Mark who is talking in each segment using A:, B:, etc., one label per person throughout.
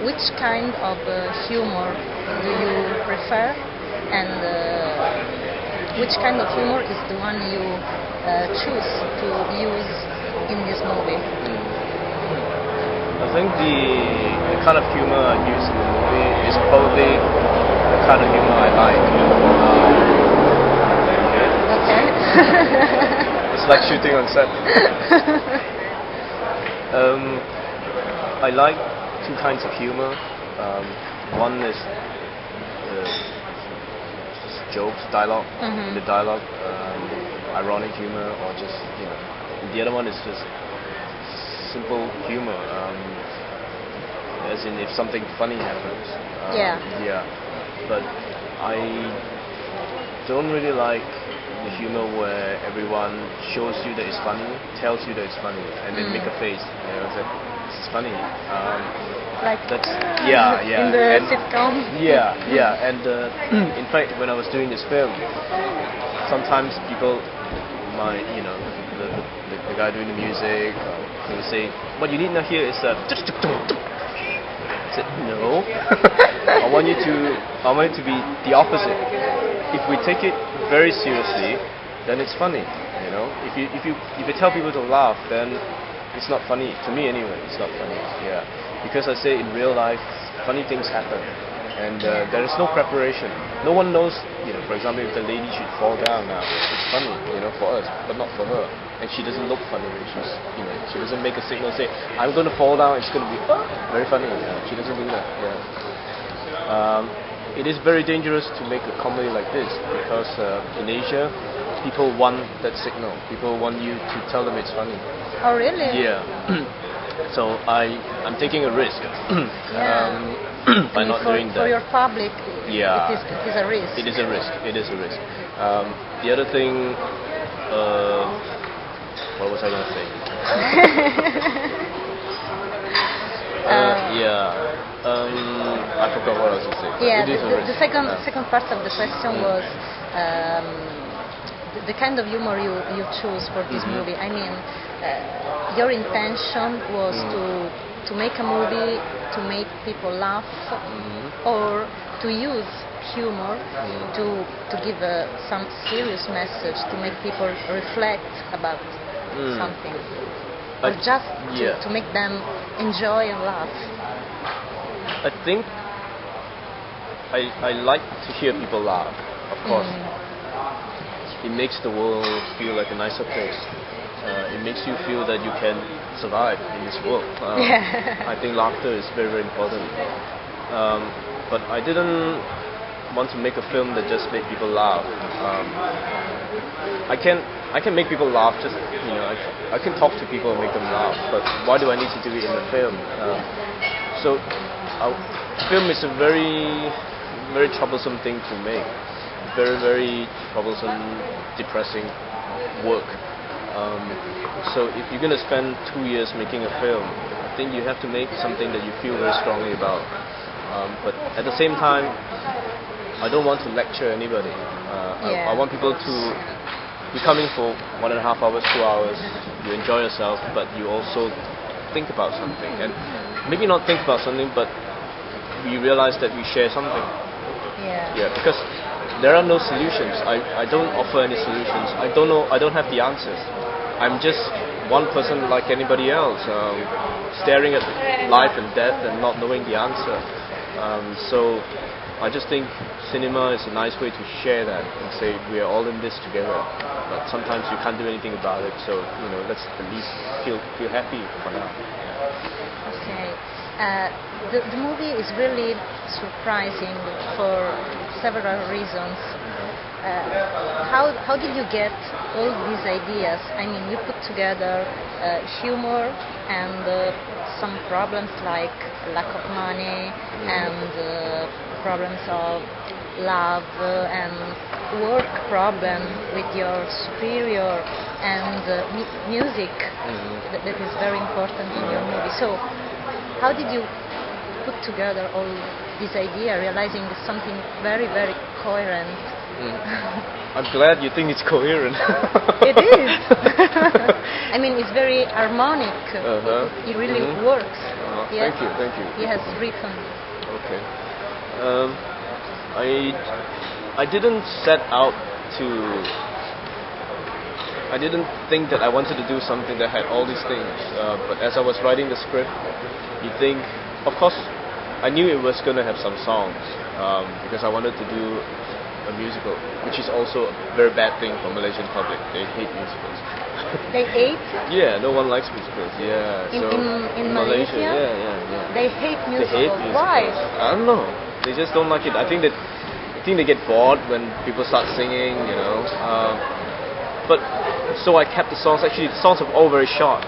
A: which kind of humor do you prefer, and which kind of humor is the one you choose to use in this movie?
B: I think the kind of humor I use in the movie is probably the kind of humor I like.
A: Okay.
B: It's like shooting on set. I like two kinds of humor. One is just jokes, dialogue, the dialogue, ironic humor, or just And the other one is just simple humor. As in, if something funny happens. Yeah. But I don't really like the humor where everyone shows you that it's funny, tells you that it's funny, and then make a face. Say, it's funny.
A: Like
B: that's
A: in the sitcom.
B: And in fact, when I was doing this film, sometimes people, the guy doing the music, he would say, "What you need now here is a." I said, "No, I want it to be the opposite. If we take it very seriously, then it's funny. If you tell people to laugh, then it's not funny to me anyway. It's not funny. Yeah, because I say in real life, funny things happen, and there is no preparation. No one knows. For example, if the lady should fall down now, it's funny, for us, but not for her. And she doesn't look funny when she doesn't make a signal say, I'm going to fall down. It's going to be very funny. She doesn't do that. It is very dangerous to make a comedy like this because in Asia, people want that signal. People want you to tell them it's funny.
A: Oh, really?
B: Yeah. So I'm taking a risk by not doing that.
A: For your public, it is a risk.
B: It is a risk. It is a risk. The other thing, what was I going to say? I forgot what I was going to say.
A: Yeah, the second part of the question was the kind of humor you choose for this movie. I mean, your intention was to make a movie to make people laugh, or to use humor to give some serious message, to make people reflect about something, or just to make them enjoy and laugh.
B: I think I like to hear people laugh, of course. It makes the world feel like a nicer place. It makes you feel that you can survive in this world. I think laughter is very, very important. But I didn't want to make a film that just made people laugh. I can make people laugh. Just I can talk to people and make them laugh. But why do I need to do it in a film? So, film is a very, very troublesome thing to make. Very, very troublesome, depressing work. So if you're going to spend 2 years making a film, I think you have to make something that you feel very strongly about. But at the same time, I don't want to lecture anybody. I want people to be coming for 1.5 hours, 2 hours. You enjoy yourself, but you also think about something. And maybe not think about something, but we realize that we share something. Because there are no solutions. I don't offer any solutions. I don't know. I don't have the answers. I'm just one person like anybody else, staring at life and death and not knowing the answer. So I just think cinema is a nice way to share that and say we are all in this together. But sometimes you can't do anything about it. So let's at least feel happy for now.
A: Okay. The movie is really surprising for several reasons. How did you get all these ideas? I mean, you put together humor and some problems like lack of money and problems of love and work problem with your superior and music that is very important in your movie. So how did you put together all this idea, realizing it's something very, very coherent.
B: I'm glad you think it's coherent.
A: It is. I mean, it's very harmonic. It really works. Yes.
B: Thank you.
A: He has written.
B: Okay. I didn't set out to. I didn't think that I wanted to do something that had all these things. But as I was writing the script, you think, of course, I knew it was going to have some songs because I wanted to do a musical, which is also a very bad thing for Malaysian public. They hate musicals.
A: They hate?
B: Yeah, no one likes musicals. Yeah.
A: In Malaysia?
B: Yeah.
A: They hate musicals.
B: They hate musicals.
A: Why?
B: I don't know. They just don't like it. I think they get bored when people start singing, you know. But so I kept the songs. Actually, the songs are all very short.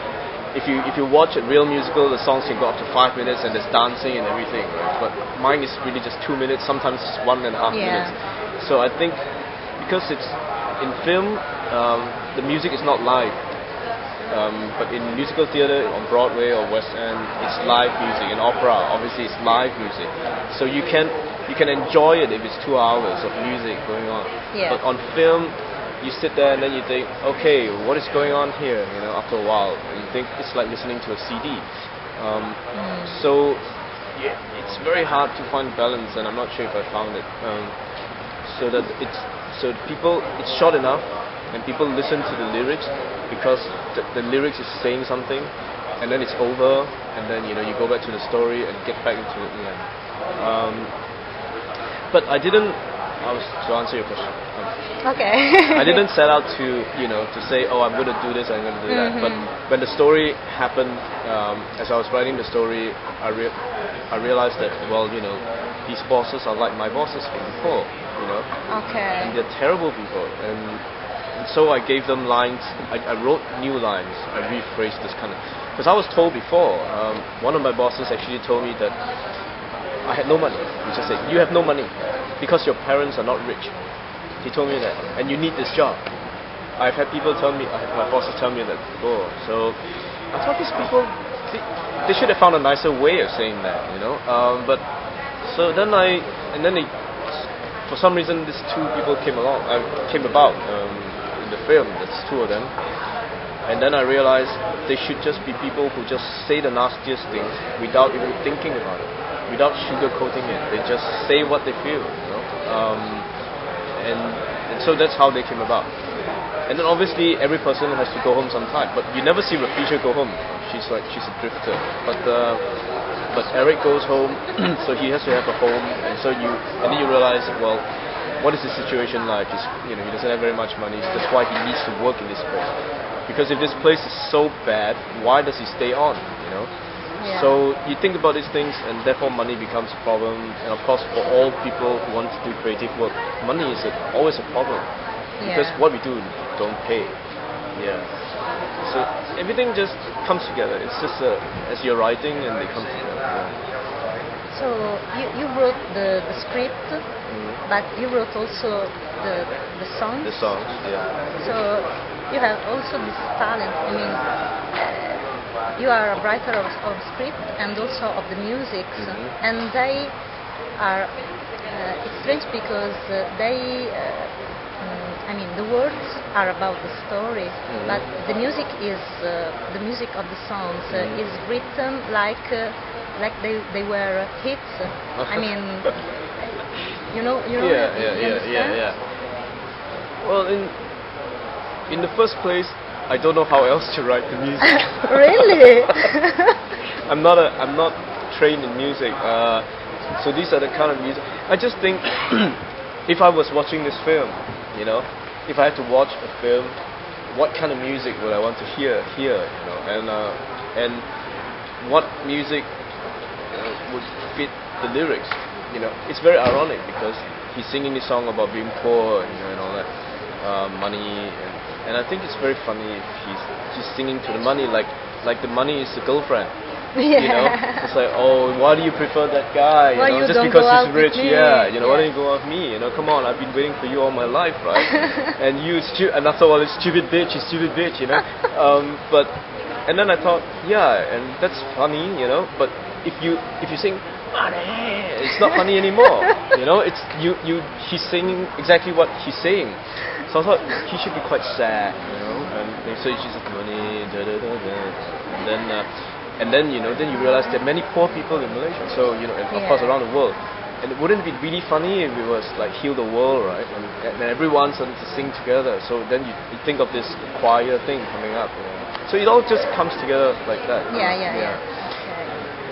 B: If you watch a real musical, the songs can go up to 5 minutes and there's dancing and everything, right? But mine is really just 2 minutes, sometimes it's 1.5 minutes. So I think because it's in film, the music is not live. But in musical theatre, on Broadway or West End, it's live music. In opera, obviously, it's live music. So you can enjoy it if it's 2 hours of music going on.
A: Yeah.
B: But on film, you sit there and then you think, okay, what is going on here? You know, after a while, you think it's like listening to a CD. So yeah, it's very hard to find balance, and I'm not sure if I found it. So that it's short enough, and people listen to the lyrics because the lyrics is saying something, and then it's over, and then you go back to the story and get back into it again. But I didn't. To answer your question.
A: Okay.
B: I didn't set out to say, oh, I'm going to do this, I'm going to do that. But when the story happened, as I was writing the story, I realized that, well, these bosses are like my bosses from before,
A: Okay.
B: And they're terrible people. And so I gave them lines. I wrote new lines. I rephrased this kind of. Because I was told before, one of my bosses actually told me that I had no money. He just said, you have no money because your parents are not rich. He told me that, and you need this job. I've had people tell me, my bosses tell me that before. So I thought these people, they should have found a nicer way of saying that, But so then for some reason, these two people came about in the film. That's two of them. And then I realized they should just be people who just say the nastiest things without even thinking about it, without sugarcoating it. They just say what they feel, and so that's how they came about. And then obviously every person has to go home sometime, but you never see Rafisha go home. She's a drifter. But Eric goes home, so he has to have a home, and then you realize, well, what is the situation like? He doesn't have very much money, so that's why he needs to work in this place. Because if this place is so bad, why does he stay on?
A: Yeah.
B: So you think about these things, and therefore money becomes a problem. And of course, for all people who want to do creative work, money is always a problem. Because what we do don't pay. Yeah. So everything just comes together. It's just as you're writing, and they come together. Yeah.
A: So you wrote the script, but you wrote also the songs.
B: The songs, yeah.
A: So you have also this talent. I mean, you are a writer of script and also of the music, and they are. It's strange because the words are about the story, but the music is the music of the songs is written like they were hits. I mean, you know.
B: Yeah. Well, in the first place, I don't know how else to write the music.
A: Really?
B: I'm not trained in music. So these are the kind of music. I just think if I was watching this film, if I had to watch a film, what kind of music would I want to hear? And what music would fit the lyrics? It's very ironic because he's singing this song about being poor, and all that, money, and I think it's very funny if he's singing to the money like the money is the girlfriend.
A: Yeah.
B: It's like, oh, why do you prefer that guy? Just because he's rich, why don't you go out with me? Come on, I've been waiting for you all my life, right? And and I thought, well, it's stupid bitch, But and then I thought, yeah, and that's funny, but if you sing, it's not funny anymore. You know, it's he's singing exactly what he's saying. So I thought he should be quite sad, you know. And they say she's like money, and then you know, then you realize there are many poor people in Malaysia. So you know, and of course around the world. And wouldn't it be really funny if it was like Heal the World, right? And everyone started to sing together. So then you think of this choir thing coming up. You know? So it all just comes together like that.
A: Yeah.